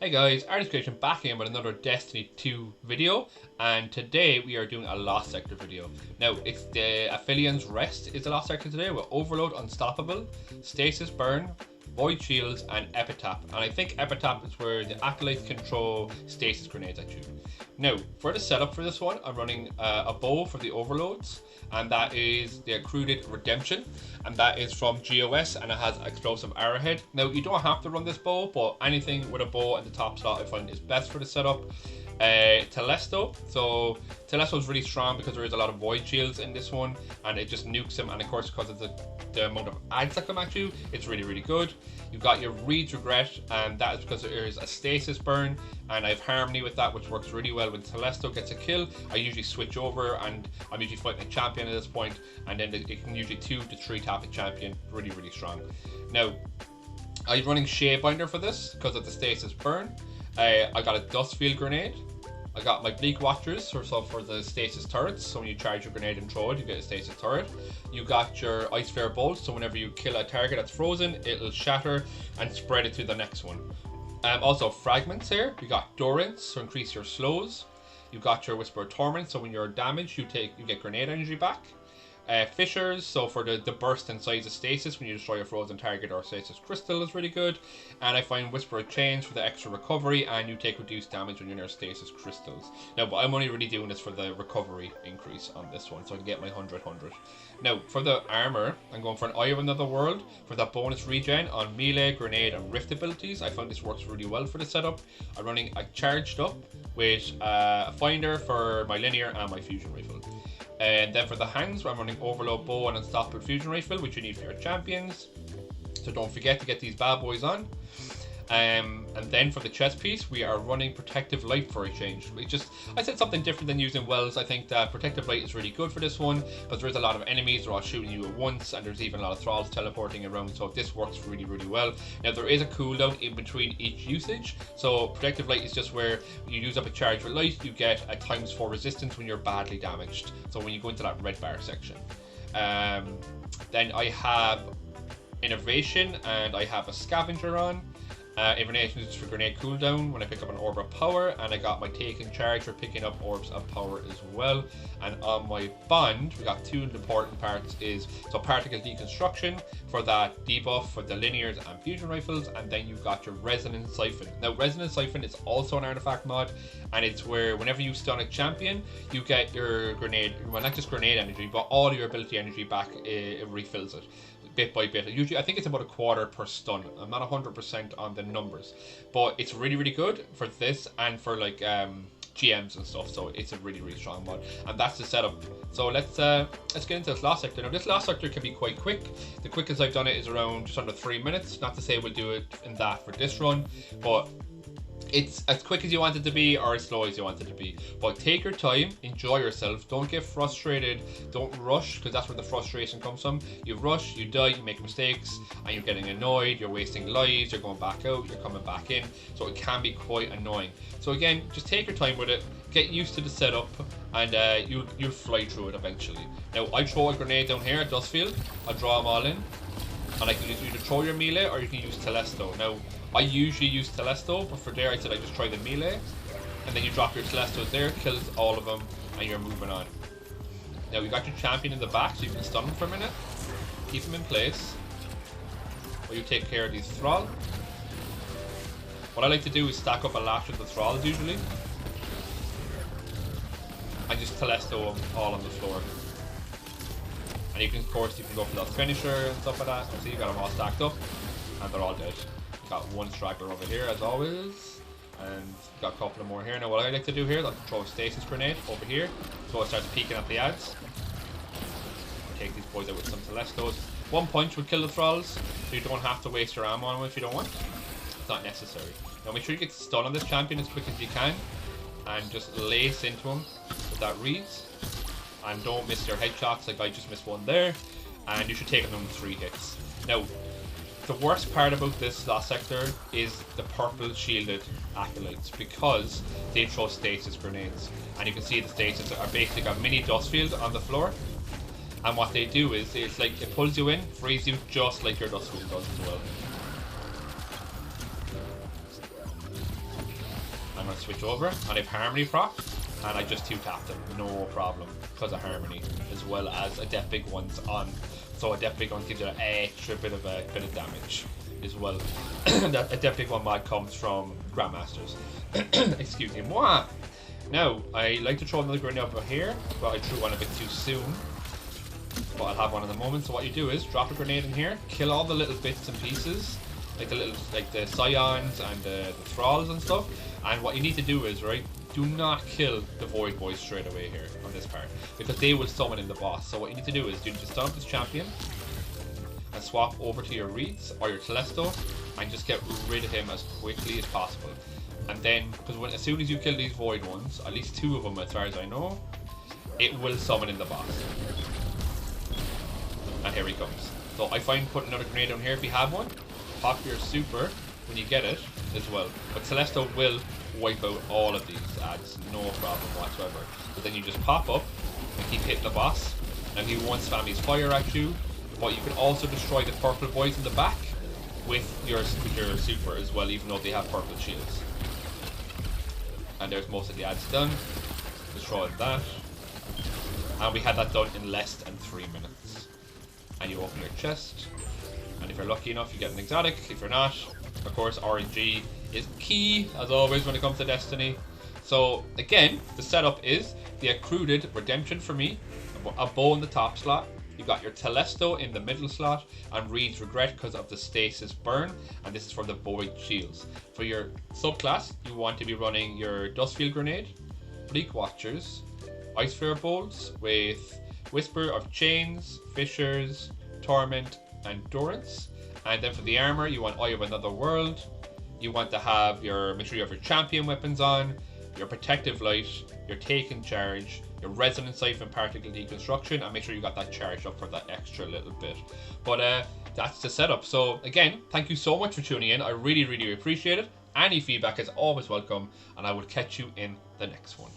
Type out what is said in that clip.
Hey guys, Artist Creation back again with another Destiny 2 video, and today we are doing a Lost Sector video. Now, it's the Aphelion's Rest is the Lost Sector today with Overload, Unstoppable, Stasis Burn, Void Shields, and Epitaph. And I think Epitaph is where the Acolytes can throw Stasis Grenades at you. Now, for the setup for this one, I'm running a bow for the Overloads, and that is the Accrued Redemption, and that is from GOS, and it has Explosive Arrowhead. Now, you don't have to run this bow, but anything with a bow at the top slot I find is best for the setup. Telesto. So Telesto is really strong because there is a lot of void shields in this one, and it just nukes them. And of course, because of the amount of ads that come at you, it's really good. You've got your Reed's Regret, and that is because there is a stasis burn, and I have Harmony with that, which works really well when Telesto gets a kill. I usually switch over, and I'm usually fighting a champion at this point, and then it can usually 2 to 3 tap a champion. Really strong. Now, I'm running Shadebinder for this because of the stasis burn. I got a Dustfield Grenade. I got my Bleak Watchers for the stasis turrets, so when you charge your grenade and throw it, you get a stasis turret. You got your Ice Flare Bolts, so whenever you kill a target that's frozen, it'll shatter and spread it to the next one. Also Fragments here. You got Durance, so increase your slows. You got your Whisper Torment, so when you're damaged, you get grenade energy back. Fissures, so for the burst in size of stasis when you destroy a frozen target or stasis crystal is really good. And I find Whisper Chains for the extra recovery, and you take reduced damage when you're near stasis crystals. Now, but I'm only really doing this for the recovery increase on this one, so I can get my 100. Now, for the armor, I'm going for an Eye of Another World for that bonus regen on melee, grenade, and rift abilities. I find this works really well for the setup. I'm running a charged up with a finder for my linear and my fusion rifle. And then for the hands, I'm running Overload Bow and Unstoppable Fusion Rifle, which you need for your champions. So don't forget to get these bad boys on. And then for the chest piece, we are running Protective Light for a change. I said something different than using Wells. I think that Protective Light is really good for this one, because there's a lot of enemies, they're all shooting you at once, and there's even a lot of thralls teleporting around, so this works really well. Now, there is a cooldown in between each usage, so Protective Light is just where you use up a charge with light, you get a ×4 resistance when you're badly damaged, so when you go into that red bar section. Then I have Innovation, and I have a Scavenger on. Innovation is for grenade cooldown when I pick up an Orb of Power, and I got my Taking Charge for picking up Orbs of Power as well. And on my bond, we got 2 important parts so Particle Deconstruction for that debuff for the linears and fusion rifles, and then you got your Resonant Siphon. Now, Resonant Siphon is also an artifact mod, and it's where whenever you stun a champion, you get your grenade, well, not just grenade energy, but all your ability energy back. It refills it bit by bit. Usually, I think it's about a quarter per stun. I'm not 100% on the numbers, but it's really good for this and for like GMs and stuff. So it's a really strong mod, and that's the setup. So let's get into this Lost Sector. Now, this Lost Sector can be quite quick. The quickest I've done it is around just under 3 minutes. Not to say we'll do it in that for this run, but it's as quick as you want it to be or as slow as you want it to be. But take your time, enjoy yourself, don't get frustrated, don't rush, because that's where the frustration comes from. You rush, you die, you make mistakes, and you're getting annoyed, you're wasting lives, you're going back out, you're coming back in, so it can be quite annoying. So again, just take your time with it, get used to the setup, and you'll fly through it eventually. Now, I throw a grenade down here at Dustfield, I draw them all in, and I can either throw your melee or you can use Telesto. Now, I usually use Telesto, but for there I said I just try the melee, and then you drop your Telestos there, kills all of them, and you're moving on. Now, you got your champion in the back, so you can stun him for a minute, keep him in place, while you take care of these thralls. What I like to do is stack up a lash with the thralls usually, and just Telesto them all on the floor. And you can, of course, you can go for that finisher and stuff like that. See, you got them all stacked up, and they're all dead. Got one straggler over here as always, and got a couple of more here. Now, what I like to do here is I throw a stasis grenade over here, so it starts peeking at the ads. Take these boys out with some Telestos. One punch would kill the thralls, so you don't have to waste your ammo on them if you don't want. It's not necessary. Now, make sure you get stun on this champion as quick as you can, and just lace into him with that Reeds. And don't miss your headshots, like I just missed one there, and you should take them 3 hits. Now, the worst part about this Lost Sector is the purple shielded acolytes, because they throw stasis grenades, and you can see the stasis are basically got mini dust fields on the floor, and what they do is it's like it pulls you in, frees you just like your dust field does as well. switch over, and I've Harmony proc, and I just 2-tap them, no problem, because of Harmony, as well as a Death Big One's on. So a Death Big One gives you an extra bit of damage as well. A Death Big One mod comes from Grandmasters. Excuse me. Mwah! Now, I like to throw another grenade over here, but I threw one a bit too soon. But I'll have one in a moment. So what you do is drop a grenade in here, kill all the little bits and pieces, like the Scions and the Thralls and stuff. And what you need to do is, right, do not kill the Void Boys straight away here on this part, because they will summon in the boss. So what you need to do is you just dump this champion and swap over to your Reeds or your Telesto and just get rid of him as quickly as possible. And then, because as soon as you kill these Void ones, at least 2 of them as far as I know, it will summon in the boss. And here he comes. So I find putting another grenade down here if you have one, pop your super when you get it as well. But Telesto will wipe out all of these ads, no problem whatsoever. But then you just pop up and keep hitting the boss, and he won't spam his fire at you. But you can also destroy the purple boys in the back with your super as well, even though they have purple shields. And there's most of the ads done. Destroy that. And we had that done in less than 3 minutes. And you open your chest, and if you're lucky enough, you get an exotic. If you're not, of course, RNG is key, as always, when it comes to Destiny. So, again, the setup is the accrued redemption for me, a bow in the top slot. You got your Telesto in the middle slot, and Reed's Regret because of the stasis burn, and this is for the Void Shields. For your subclass, you want to be running your Dustfield Grenade, Bleak Watchers, Ice Flare Bolts with Whisper of Chains, Fissures, Torment, and Endurance. And then for the armor, you want Eye of Another World. You want to have make sure you have your champion weapons on, your Protective Light, your Taken Charge, your Resonant Siphon Particle Deconstruction, and make sure you got that charged up for that extra little bit. But that's the setup. So again, thank you so much for tuning in. I really, really appreciate it. Any feedback is always welcome, and I will catch you in the next one.